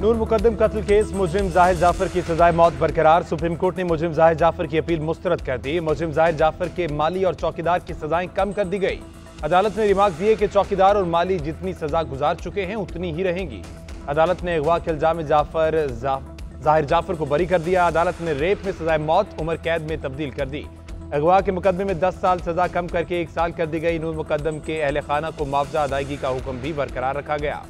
नूर मुकद्दम कत्ल केस मुजरिम जाहिर जाफर की सजाए मौत बरकरार। सुप्रीम कोर्ट ने मुजरिम जाहिर जाफर की अपील मुस्तरद कर दी। मुजरिम जाहिर जाफर के माली और चौकीदार की सजाएं कम कर दी गई। अदालत ने रिमार्क दिए कि चौकीदार और माली जितनी सजा गुजार चुके हैं उतनी ही रहेंगी। अदालत ने अगवा के इल्जाम जाहिर जाफर को बरी कर दिया। अदालत ने रेप में सजाए मौत उम्र कैद में तब्दील कर दी। अगवा के मुकदमे में 10 साल सजा कम करके 1 साल कर दी गई। नूर मुकद्दम के अहले खाना को मुआवजा अदायगी का हुक्म भी बरकरार रखा गया।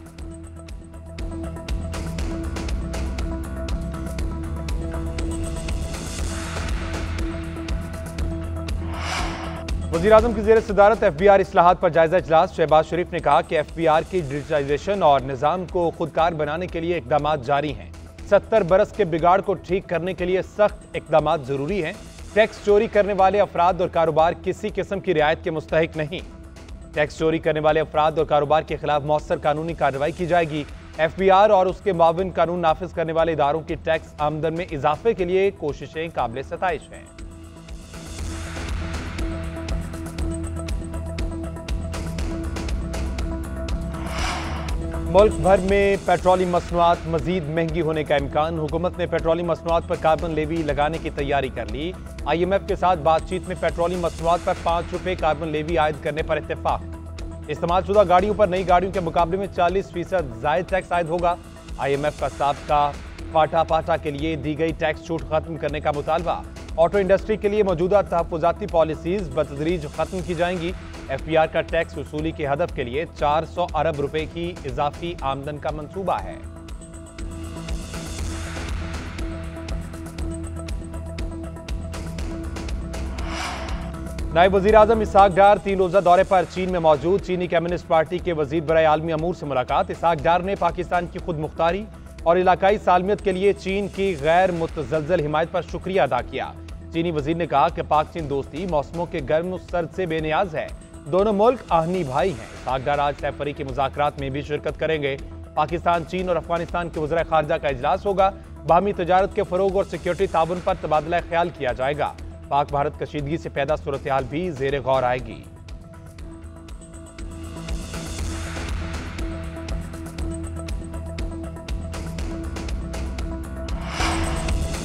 वज़ीर-ए-आज़म की ज़ेर सदारत FBI इस्लाहात पर जायजा इजलास। शहबाज शरीफ ने कहा कि FBI की डिजिटाइजेशन और निज़ाम को खुदकार बनाने के लिए इक़दाम जारी हैं। 70 बरस के बिगाड़ को ठीक करने के लिए सख्त इक़दाम जरूरी हैं। टैक्स चोरी करने वाले अफराद और कारोबार किसी किस्म की रियायत के मुस्तहिक नहीं। टैक्स चोरी करने वाले अफराद और कारोबार के खिलाफ मौसर कानूनी कार्रवाई की जाएगी। FBI और उसके माविन कानून नाफिज करने वाले इदारों की टैक्स आमदन में इजाफे के लिए कोशिशें काबिल सताइश हैं। मुल्क भर में पेट्रोलियम मसनूआत मजीद महंगी होने का इम्कान। हुकूमत ने पेट्रोलियम मसनूआत पर कार्बन लेवी लगाने की तैयारी कर ली। IMF के साथ बातचीत में पेट्रोलियम मसनूआत पर 5 रुपये कार्बन लेवी आयद करने पर इत्तेफाक। इस्तेमालशुदा गाड़ियों पर नई गाड़ियों के मुकाबले में 40% जायद टैक्स आयद होगा। IMF का साबका फाटा के लिए दी गई टैक्स छूट खत्म करने का मुतालबा। ऑटो इंडस्ट्री के लिए मौजूदा तहफ़्फ़ुज़ाती पॉलिसीज बतदरीज खत्म की जाएंगी। FBR का टैक्स वसूली के हदफ के लिए 400 अरब रुपए की इजाफी आमदन का मंसूबा है। नायब वज़ीर-ए-आज़म इसहाक डार 3 रोज़ा दौरे पर चीन में मौजूद। चीनी कम्युनिस्ट पार्टी के वज़ीर बराए आलमी अमूर से मुलाकात। इसहाक डार ने पाकिस्तान की खुद मुख्तारी और इलाकाई सालमियत के लिए चीन की गैर मुतज़लज़ल हिमायत पर शुक्रिया अदा किया। चीनी वज़ीर ने कहा कि पाक चीन दोस्ती मौसमों के गर्म सर्द से बेनियाज है। दोनों मुल्क आहनी भाई हैं। इसहाक डार आज सैफरी के मुज़ाकरात में भी शिरकत करेंगे। पाकिस्तान, चीन और अफगानिस्तान के वज़ीर खारजा का इजलास होगा। बाहमी तजारत के फरोग और सिक्योरिटी ताउन पर तबादला ख्याल किया जाएगा। पाक भारत कशीदगी से पैदा सूरत हाल भी ज़ेर गौर आएगी।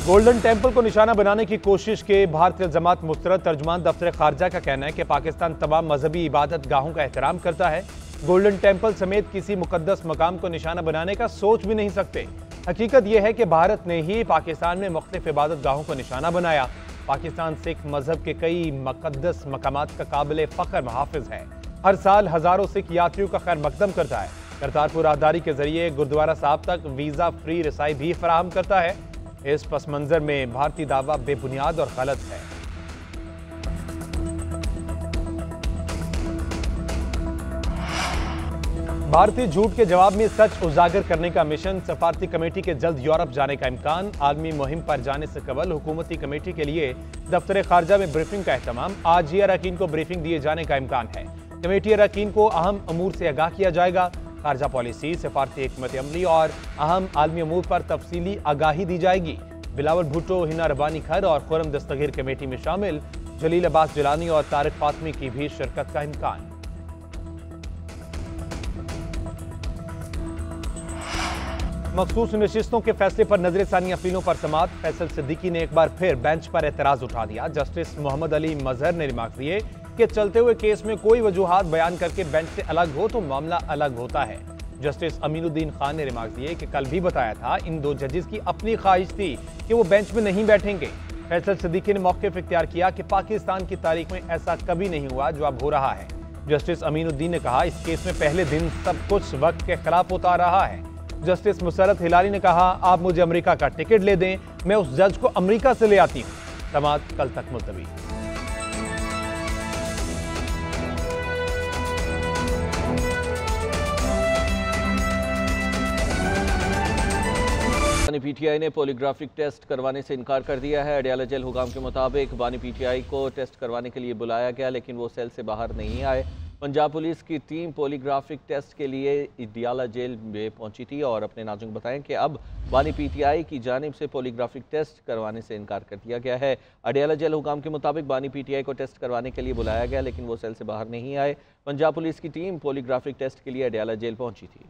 गोल्डन टेम्पल को निशाना बनाने की कोशिश के भारतीय जमात मुस्तरद। तर्जुमान दफ्तर खारजा का कहना है कि पाकिस्तान तमाम मजहबी इबादत गाहों का एहतराम करता है। गोल्डन टेम्पल समेत किसी मुकद्दस मकाम को निशाना बनाने का सोच भी नहीं सकते। हकीकत यह है कि भारत ने ही पाकिस्तान में मुख्तलिफ इबादत गाहों को निशाना बनाया। पाकिस्तान सिख मजहब के कई मुकद्दस मकामात का काबिल फ़ख्र मुहाफ़िज है। हर साल हज़ारों सिख यात्रियों का खैर मकदम करता है। करतारपुर राहदारी के जरिए गुरुद्वारा साहब तक वीज़ा फ्री रसाई भी फराहम करता है। इस पस मंजर में भारतीय दावा बेबुनियाद और गलत है। भारतीय झूठ के जवाब में सच उजागर करने का मिशन। सफारती कमेटी के जल्द यूरोप जाने का इम्कान। आलमी मुहिम पर जाने से कबल हुकूमती कमेटी के लिए दफ्तर खारजा में ब्रीफिंग का एहतमाम। आज ही अरकान को ब्रीफिंग दिए जाने का इम्कान है। कमेटी अरकान को अहम अमूर से आगाह किया जाएगा। खारजा पॉलिसी, सफारती हिकमत अमली और अहम आलमी अमूर पर तफसीली आगाही दी जाएगी। बिलावल भुट्टो, हिना रबानी खर और खुरम दस्तगीर कमेटी में शामिल। जलील अब्बास जिलानी और तारिक फातमी की भी शिरकत का इम्कान। मखसूस नशिस्तों के फैसले पर नजरसानी अपीलों पर समाअत। फैसल सिद्दीकी ने एक बार फिर बेंच पर एतराज उठा दिया। जस्टिस मोहम्मद अली मजहर ने रिमार्क दिए कि चलते हुए केस में कोई वजूहात बयान करके बेंच से अलग हो तो मामला अलग होता है। जस्टिस अमीनुद्दीन खान ने रिमार्क दिए कि कल भी बताया था इन 2 जजेस की अपनी ख्वाहिश थी कि वो बेंच में नहीं बैठेंगे। फैसल सिद्दीकी ने मौक़िफ़ इख्तियार किया कि पाकिस्तान की तारीख में ऐसा कभी नहीं हुआ जो अब हो रहा है। जस्टिस अमीनुद्दीन ने कहा इस केस में पहले दिन सब कुछ वक्त के खिलाफ होता रहा है। जस्टिस मुसरत हिलाली ने कहा आप मुझे अमेरिका का टिकट ले दें, मैं उस जज को अमेरिका से ले आती हूँ। समाअत कल तक मुलतवी। बानी PTI ने पॉलीग्राफिक टेस्ट करवाने से इनकार कर दिया है। अडियाला जेल हुकाम के मुताबिक बानी PTI को टेस्ट करवाने के लिए बुलाया गया लेकिन वो सेल से बाहर नहीं आए। पंजाब पुलिस की टीम पॉलीग्राफिक टेस्ट के लिए अडियाला जेल में पहुंची थी और अपने नाज़रीन को बताएं कि अब बानी PTI की जानिब से पॉलीग्राफिक टेस्ट करवाने से इनकार कर दिया गया है। अडियाला जेल हुकाम के मुताबिक बानी PTI को टेस्ट करवाने के लिए बुलाया गया लेकिन वो सेल से बाहर नहीं आए। पंजाब पुलिस की टीम पॉलीग्राफिक टेस्ट के लिए अडियाला जेल पहुंची थी।